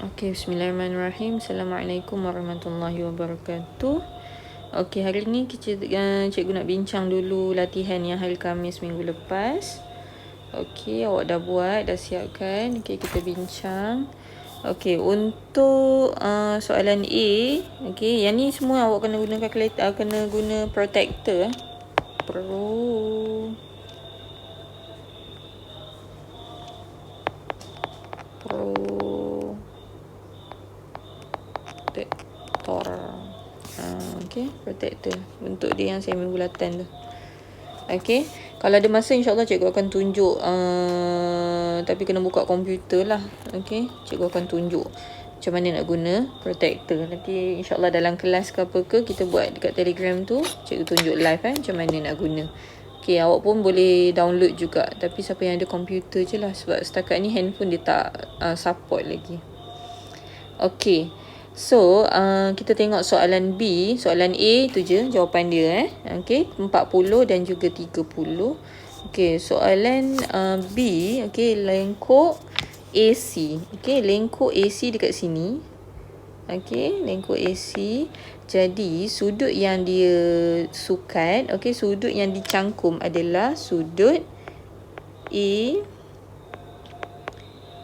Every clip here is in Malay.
Okey, bismillahirrahmanirrahim. Assalamualaikum warahmatullahi wabarakatuh. Okey, hari ni cikgu nak bincang dulu latihan yang hari Khamis minggu lepas. Okey, awak dah buat, dah siapkan. Okey, kita bincang. Okey, untuk soalan A, okey, yang ni semua awak kena guna calculator, kena guna protector. Protector. Okey, protector. Bentuk dia yang semi bulatan tu. Okey, kalau ada masa insya-Allah cikgu akan tunjuk, tapi kena buka komputer lah. Okey, cikgu akan tunjuk macam mana nak guna protector. Nanti insya-Allah dalam kelas ke apa ke kita buat dekat Telegram tu, cikgu tunjuk live macam mana nak guna. Okey, awak pun boleh download juga, tapi siapa yang ada komputer je lah, sebab setakat ni handphone dia tak support lagi. Okey. So, kita tengok soalan B. Soalan A tu je jawapan dia. Okey, 40 dan juga 30. Okey, soalan B. Okey, lengkuk AC. Okey, lengkuk AC dekat sini. Okey, lengkuk AC. Jadi, sudut yang dia sukat, okey, sudut yang dicangkum adalah sudut A,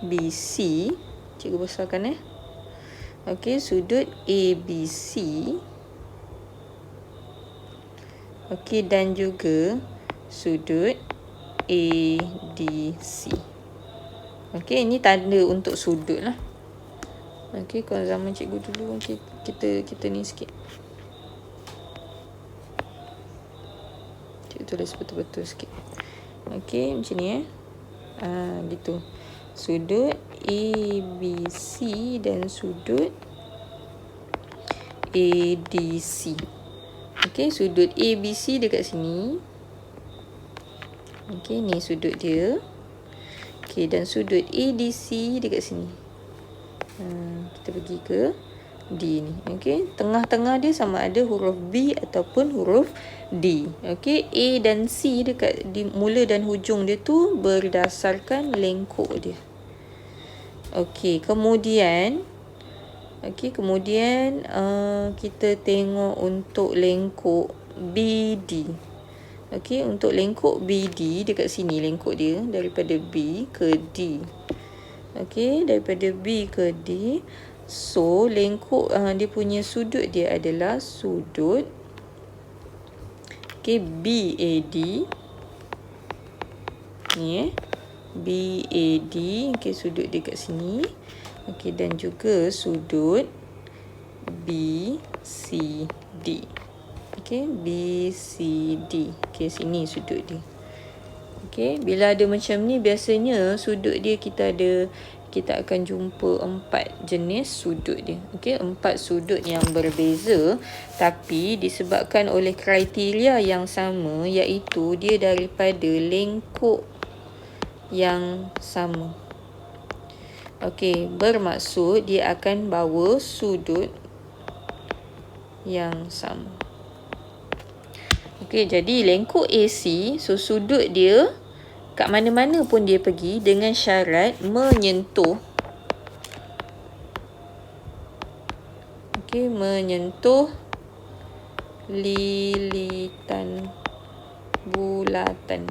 B, C. Cikgu besarkan Okey, sudut ABC. Okey, dan juga sudut ADC. Okey, ini tanda untuk sudut lah. Okey, kalau zaman cikgu dulu kita ni sikit. Cikgu tulis betul-betul sikit. Okey, macam ni gitu. Sudut ABC dan sudut ADC. Okey, sudut ABC dekat sini. Okey, ni sudut dia. Okey, dan sudut ADC dekat sini. Kita pergi ke D ni. Okey, tengah-tengah dia sama ada huruf B ataupun huruf D. Okey, A dan C dekat di mula dan hujung dia tu berdasarkan lengkuk dia. Okey, kemudian kita tengok untuk lengkuk BD. Okey, untuk lengkuk BD dekat sini lengkuk dia daripada B ke D. Okey, daripada B ke D. So, lengkuk dia punya sudut dia adalah sudut BAD. Ni BAD. Okey, sudut dia kat sini. Okey, dan juga sudut BCD. Okey, BCD. Okey, sini sudut dia. Okey, bila ada macam ni biasanya sudut dia kita akan jumpa 4 jenis sudut dia. Okey, 4 sudut yang berbeza tapi disebabkan oleh kriteria yang sama, iaitu dia daripada lengkuk yang sama. Okey, bermaksud dia akan bawa sudut yang sama. Okey, jadi lengkuk AC, so sudut dia kat mana-mana pun dia pergi dengan syarat menyentuh. Okey, menyentuh lilitan bulatan.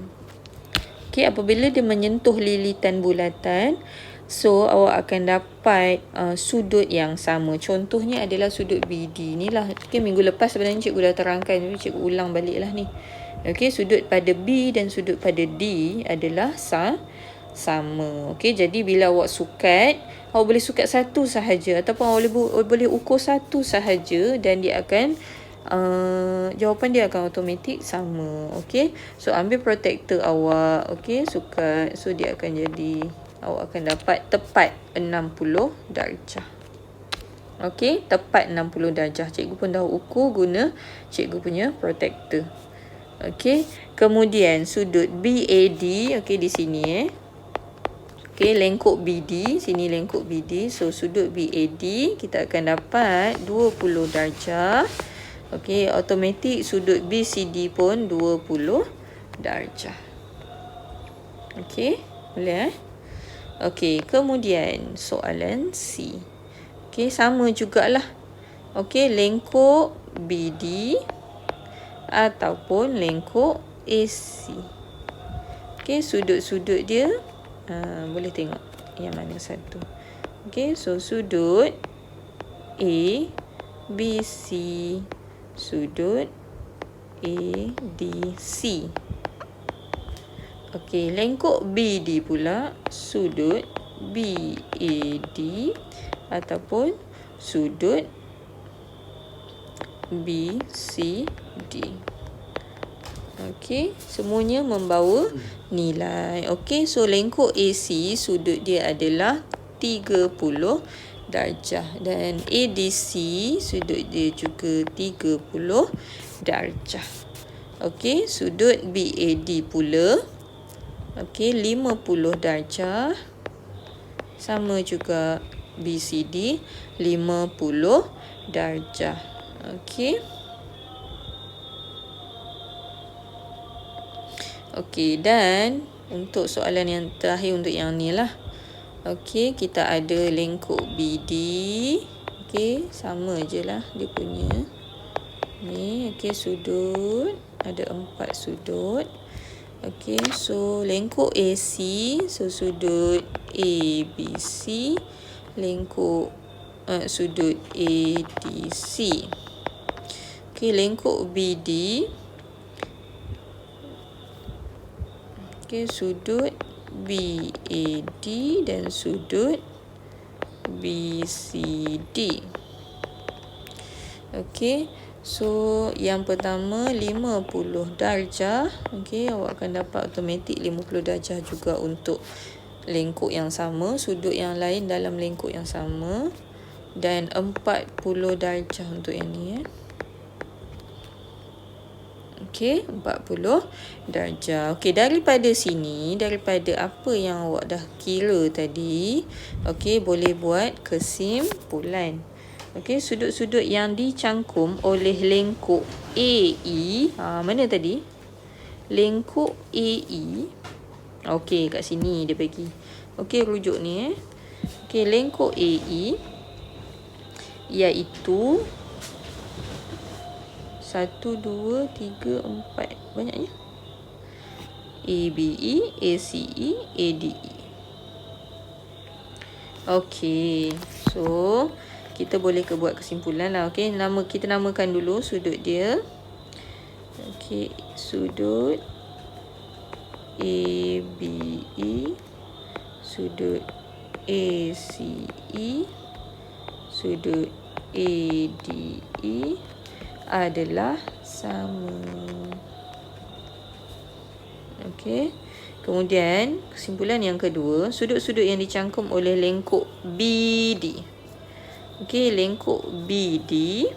Okey, apabila dia menyentuh lilitan bulatan, so awak akan dapat sudut yang sama. Contohnya adalah sudut BD ni lah. Okey, minggu lepas sebenarnya cikgu dah terangkan, tapi cikgu ulang balik lah ni. Okey, sudut pada B dan sudut pada D adalah sama. Okey, jadi bila awak sukat, awak boleh sukat satu sahaja ataupun awak boleh ukur satu sahaja dan dia akan jawapan dia akan automatik sama. Okey, so ambil protector awak. Okey, sukat. So dia akan jadi, awak akan dapat tepat 60 darjah. Okey, tepat 60 darjah. Cikgu pun dah ukur guna cikgu punya protector. Okey, kemudian sudut BAD. Okey, di sini Okey, lengkuk BD. Sini lengkuk BD. So, sudut BAD kita akan dapat 20 darjah. Okey, automatik sudut BCD pun 20 darjah. Okey, boleh Okey, kemudian soalan C. Okey, sama jugalah. Okey, lengkuk BD ataupun lengkuk AC. Okey, sudut-sudut dia boleh tengok yang mana satu. Okey, so sudut ABC, sudut ADC. Okey, lengkuk BD pula, sudut BAD ataupun sudut BCD. Okey, semuanya membawa nilai. Okey, so lengkuk AC sudut dia adalah 30 darjah dan ADC sudut dia juga 30 darjah. Okey, sudut BAD pula okey 50 darjah. Sama juga BCD 50 darjah. Okey. Okey, dan untuk soalan yang terakhir untuk yang ni lah. Okey, kita ada lengkuk BD. Okey, sama je lah dia punya. Ni, okey, sudut. Ada 4 sudut. Okey, so lengkuk AC. So, sudut ABC. Lengkuk sudut ADC. Okey, lengkuk BD. Okey, sudut BAD dan sudut BCD. Okey, so yang pertama 50 darjah. Okey, awak akan dapat automatik 50 darjah juga untuk lengkuk yang sama, sudut yang lain dalam lengkuk yang sama, dan 40 darjah untuk yang ni. Okey, 40 darjah. Okey, daripada sini, daripada apa yang awak dah kira tadi, okey, boleh buat kesimpulan. Okey, sudut-sudut yang dicangkum oleh lengkuk AE, mana tadi? Lengkuk AE. Okey, kat sini dia bagi. Okey, rujuk ni Okey, lengkuk AE iaitu 1, 2, 3, 4. Banyaknya. ABE, ACE, ADE. Okey. So, kita boleh buat kesimpulan lah. Okey, kita namakan dulu sudut dia. Okey, sudut ABE, sudut ACE, sudut ADE adalah sama. Okey. Kemudian, kesimpulan yang kedua, sudut-sudut yang dicangkum oleh lengkuk BD. Okey, lengkuk BD.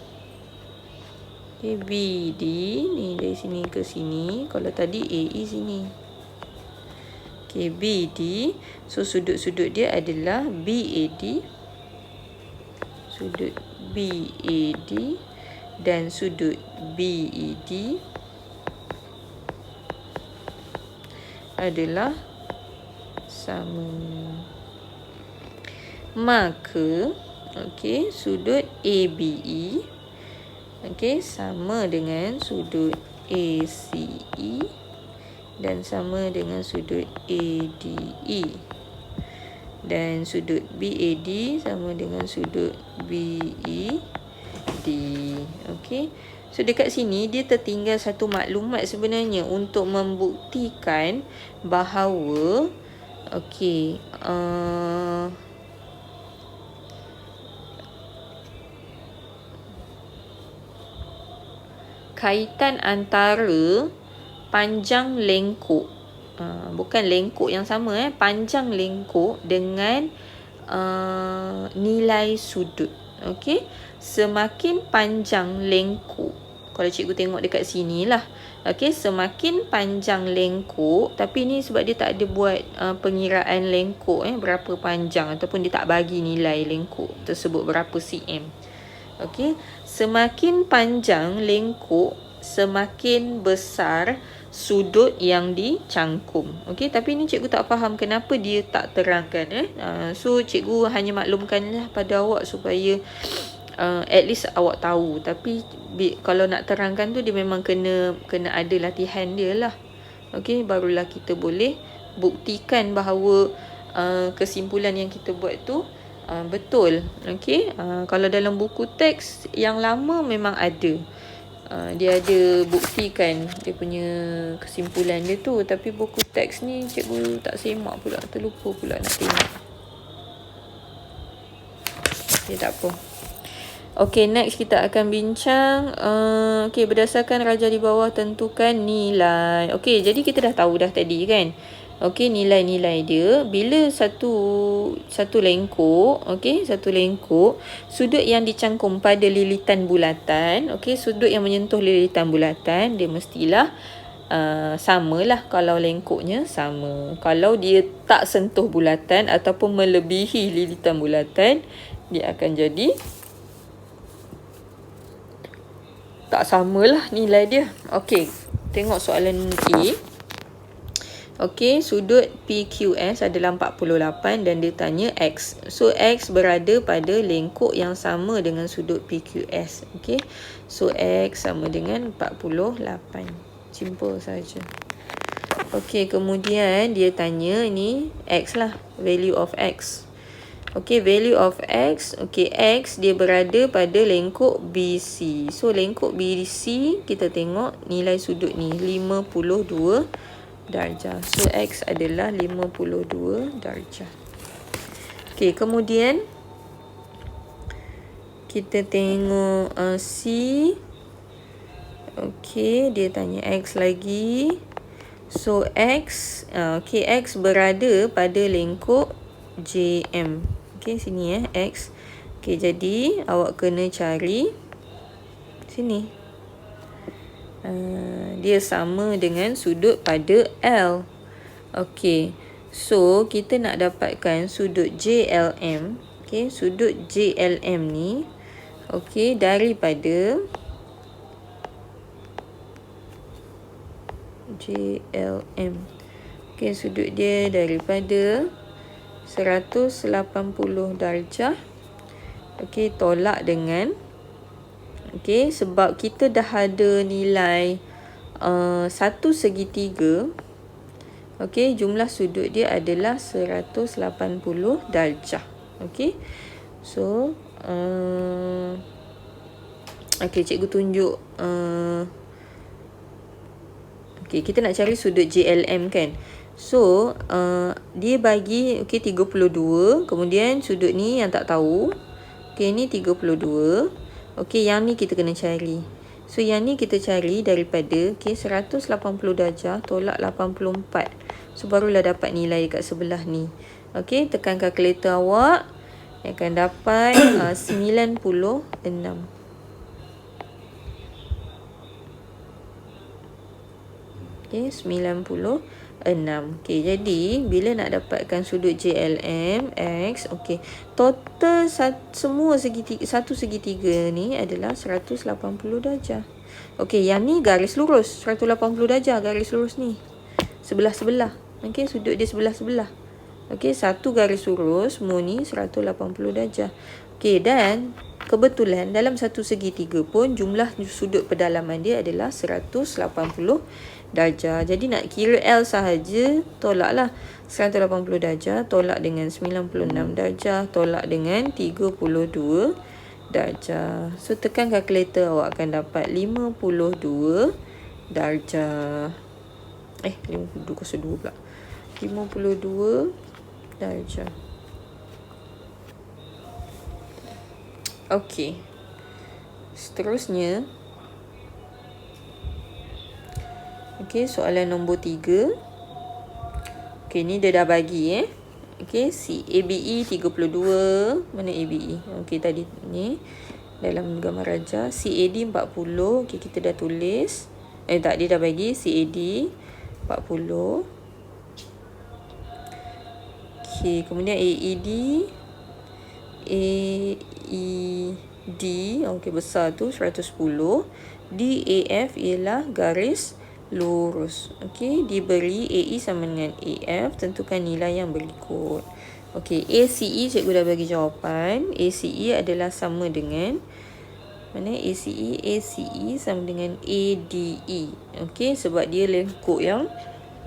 Okey, BD ni dari sini ke sini. Kalau tadi AE sini. Okey, BD. So, sudut-sudut dia adalah BAD. Sudut BAD. Dan sudut BED adalah sama. Maka, okey, sudut ABE okey sama dengan sudut ACE dan sama dengan sudut ADE. Dan sudut BAD sama dengan sudut BED. Okey. So dekat sini dia tertinggal satu maklumat sebenarnya untuk membuktikan bahawa okey, kaitan antara panjang lengkuk, bukan lengkuk yang sama, panjang lengkuk dengan nilai sudut. Okey, semakin panjang lengkuk, kalau cikgu tengok dekat sini lah. Okey, semakin panjang lengkuk, tapi ni sebab dia tak ada buat pengiraan lengkuk berapa panjang, ataupun dia tak bagi nilai lengkuk tersebut berapa cm. Okey, semakin panjang lengkuk, semakin besar sudut yang dicangkum. Okey, tapi ni cikgu tak faham kenapa dia tak terangkan. So cikgu hanya maklumkanlah pada awak supaya at least awak tahu. Tapi kalau nak terangkan tu dia memang kena ada latihan dia lah. Okey, barulah kita boleh buktikan bahawa kesimpulan yang kita buat tu betul. Okey, kalau dalam buku teks yang lama memang ada. Dia ada buktikan dia punya kesimpulan dia tu. Tapi buku teks ni cikgu tak semak pula, terlupa pula nak tengok. Okay, tak apa. Okay, next kita akan bincang. Okay, berdasarkan raja di bawah tentukan nilai. Okay, jadi kita dah tahu dah tadi kan. Okey, nilai-nilai dia bila satu lengkuk, okey, satu lengkuk, sudut yang dicangkum pada lilitan bulatan, okey, sudut yang menyentuh lilitan bulatan dia mestilah samalah kalau lengkuknya sama. Kalau dia tak sentuh bulatan ataupun melebihi lilitan bulatan, dia akan jadi tak samalah nilai dia. Okey, tengok soalan A. Okey, sudut PQS adalah 48 dan dia tanya X. So, X berada pada lengkuk yang sama dengan sudut PQS. Okey, so X sama dengan 48. Simple saja. Okey, kemudian dia tanya ni X lah, value of X. Okey, value of X. Okey, X dia berada pada lengkuk BC. So, lengkuk BC kita tengok nilai sudut ni 52 darjah. So, X adalah 52 darjah. Okey, kemudian kita tengok C. Okey, dia tanya X lagi. So, X, okey, X berada pada lengkuk JM. Okey, sini X. Okey, jadi awak kena cari sini. Dia sama dengan sudut pada L. Okey. So, kita nak dapatkan sudut JLM. Okey, sudut JLM ni. Okey, daripada JLM. Okey, sudut dia daripada 180 darjah. Okey, tolak dengan okey, sebab kita dah ada nilai 1 segitiga. Okey, jumlah sudut dia adalah 180 darjah. Okey. So, okey, cikgu tunjuk okey, kita nak cari sudut JLM kan. So, dia bagi okey 32, kemudian sudut ni yang tak tahu. Okey, ni 32. Okey, yang ni kita kena cari. So, yang ni kita cari daripada okey 180 darjah tolak 84. So, barulah dapat nilai kat sebelah ni. Okey, tekan kalkulator awak. Akan dapat 96. Okey, 96. Okey, jadi bila nak dapatkan sudut JLM X, okey, total semua segitiga, satu segitiga ni adalah 180 darjah. Okey, yang ni garis lurus 180 darjah, garis lurus ni sebelah-sebelah. Okey, sudut dia sebelah-sebelah. Okey, satu garis lurus, semua ni 180 darjah. Okey, dan kebetulan dalam satu segitiga pun jumlah sudut pedalaman dia adalah 180 darjah. Jadi nak kira L sahaja, tolaklah 180 darjah tolak dengan 96 darjah tolak dengan 32 darjah. So, tekan kalkulator awak akan dapat 52 darjah. 52 pula. 52 darjah. Okey. Seterusnya, okey, soalan nombor 3. Okey, ni dia dah bagi okey, si ABE 32. Mana ABE? Okey, tadi ni dalam gambar raja. CAD 40. Okey, kita dah tulis. Tak, dia dah bagi CAD 40. Okey, kemudian AED. Okey, besar tu 110. DAF ialah garis lurus. Okey, diberi AE sama dengan AF, tentukan nilai yang berikut. Okey, ACE cikgu dah bagi jawapan. ACE adalah sama dengan mana? ACE sama dengan ADE. Okey, sebab dia lengkuk yang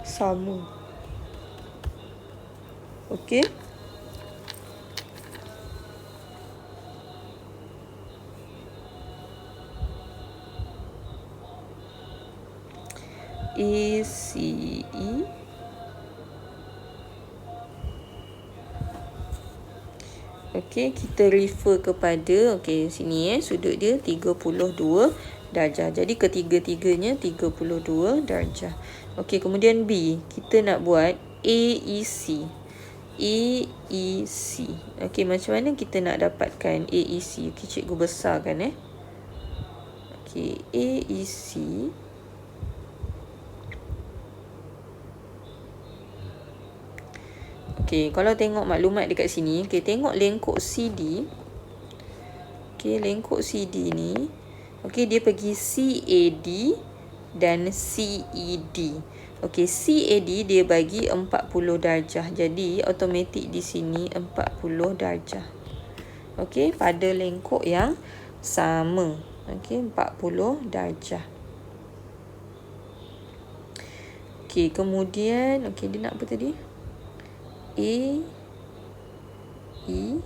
sama. Okey. ACE okey, kita refer kepada sini sudut dia 32 darjah. Jadi ketiga-tiganya 32 darjah. Okey, kemudian B, kita nak buat AEC. AEC. Okey, macam mana kita nak dapatkan AEC? Okey, cikgu besarkan Okey, AEC okey, kalau tengok maklumat dekat sini, tengok lengkuk CD. Okey, lengkuk CD ni, dia pergi CAD dan CED. Okey, CAD dia bagi 40 darjah. Jadi automatik di sini 40 darjah. Okey, pada lengkuk yang sama. Okey, 40 darjah. Okey, kemudian dia nak apa tadi? A E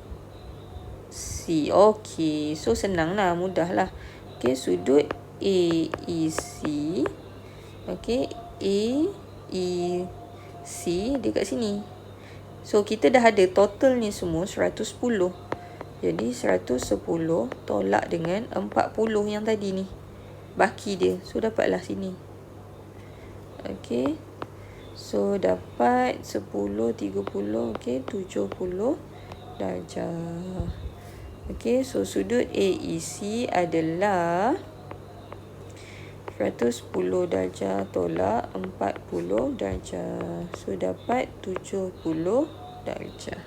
C. Okey, so senanglah, mudahlah. Okey, sudut AEC. Okey, AEC dia kat sini. So kita dah ada total ni semua 110. Jadi 110 tolak dengan 40 yang tadi ni. Baki dia. So dapatlah sini. Okey. So dapat 10, 30, 70 darjah. Okey, so sudut AEC adalah 110 darjah tolak 40 darjah. So dapat 70 darjah.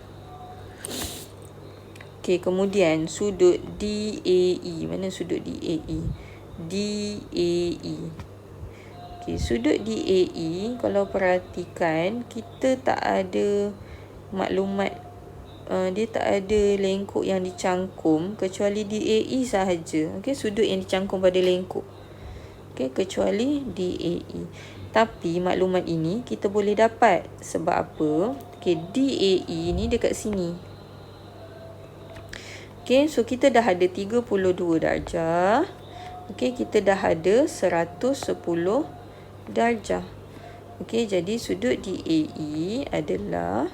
Okey, kemudian sudut DAE. Mana sudut DAE? DAE. Okey, sudut DAE, kalau perhatikan, kita tak ada maklumat, dia tak ada lengkuk yang dicangkum kecuali DAE sahaja. Okey, sudut yang dicangkum pada lengkuk. Okey, kecuali DAE. Tapi maklumat ini kita boleh dapat. Sebab apa? Okey, DAE ni dekat sini. Okey, so kita dah ada 32 darjah. Okey, kita dah ada 110 darjah. Okey, jadi sudut DAE adalah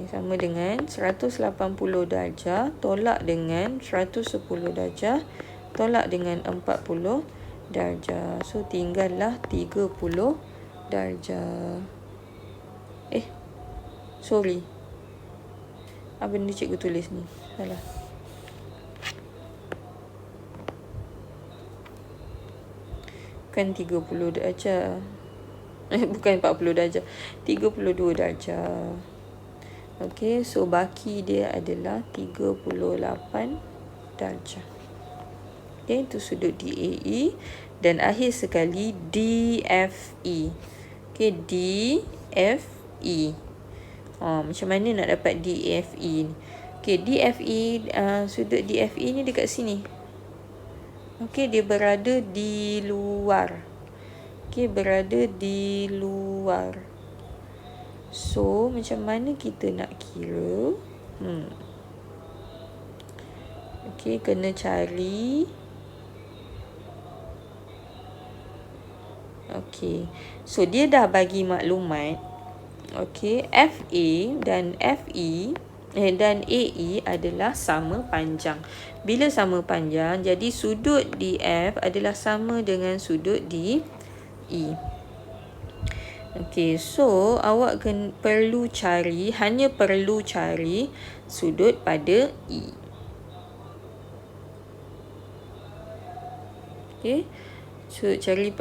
sama dengan 180 darjah tolak dengan 110 darjah tolak dengan 40 darjah. So tinggallah 30 darjah. Sorry. Apa benda cikgu tulis ni? Salah. Bukan 30 darjah. Bukan 40 darjah. 32 darjah. Okey, so baki dia adalah 38 darjah. Okey, itu sudut DAE. Dan akhir sekali DFE. Okey, DFE. Macam mana nak dapat DFE ni? Okey, DFE, sudut DFE ni dekat sini. Okey, dia berada di luar. Okey, berada di luar. So, macam mana kita nak kira? Okey, kena cari. Okey. So, dia dah bagi maklumat. Okey, FA dan FE dan AE adalah sama panjang. Bila sama panjang, jadi sudut DF adalah sama dengan sudut DE. Okey, so awak hanya perlu cari sudut pada E. Okey, so cari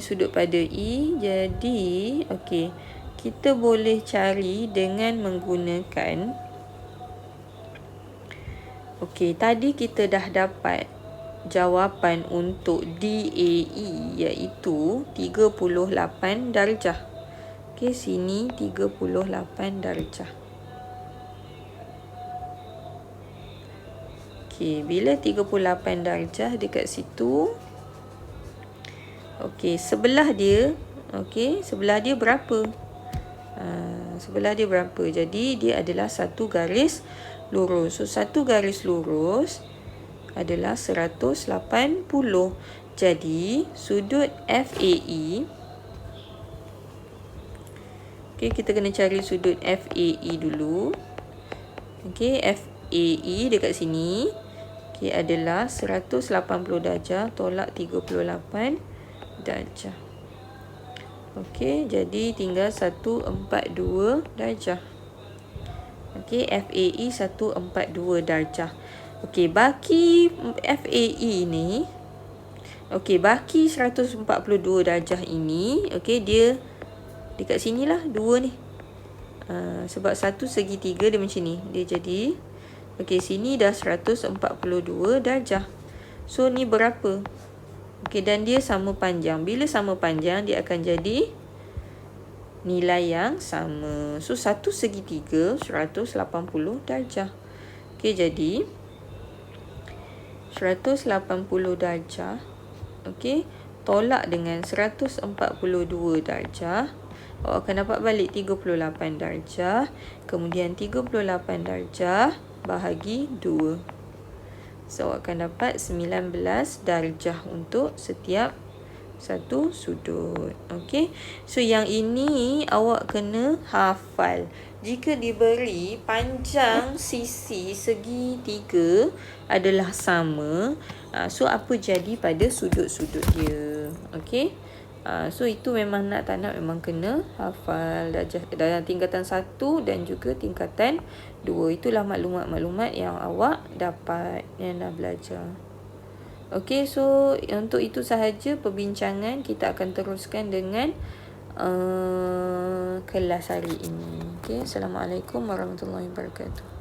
sudut pada E. Jadi, okey, kita boleh cari dengan menggunakan Okey, tadi kita dah dapat jawapan untuk DAE iaitu 38 darjah. Okey, sini 38 darjah. Okey, bila 38 darjah dekat situ, okey, sebelah dia berapa? Sebelah dia berapa? Jadi dia adalah satu garis lurus. So satu garis lurus adalah 180. Jadi sudut FAE, okey, kita kena cari sudut FAE dulu. Okey, FAE dekat sini adalah 180 darjah tolak 38 darjah. Okey, jadi tinggal 142 darjah. Okey, FAE 142 darjah. Okey, baki FAE ni, okey, baki 142 darjah ini, okey, dia dekat sinilah 2 ni. Sebab 1 segi 3 dia macam ni. Dia jadi, okey, sini dah 142 darjah. So ni berapa? Okey, dan dia sama panjang. Bila sama panjang, dia akan jadi nilai yang sama. So 1 segi 3 180 darjah. Okey, jadi 180 darjah, okey, tolak dengan 142 darjah, awak akan dapat balik 38 darjah. Kemudian 38 darjah bahagi 2. So awak akan dapat 19 darjah untuk setiap satu sudut. Okey. So yang ini awak kena hafal. Jika diberi panjang sisi segi 3 adalah sama, so apa jadi pada sudut-sudut dia? Okey. So itu memang nak tak nak memang kena hafal dalam tingkatan 1 dan juga tingkatan 2. Itulah maklumat-maklumat yang awak dapat yang dah belajar. Okey, so untuk itu sahaja perbincangan. Kita akan teruskan dengan kelas hari ini. Okey, Assalamualaikum warahmatullahi wabarakatuh.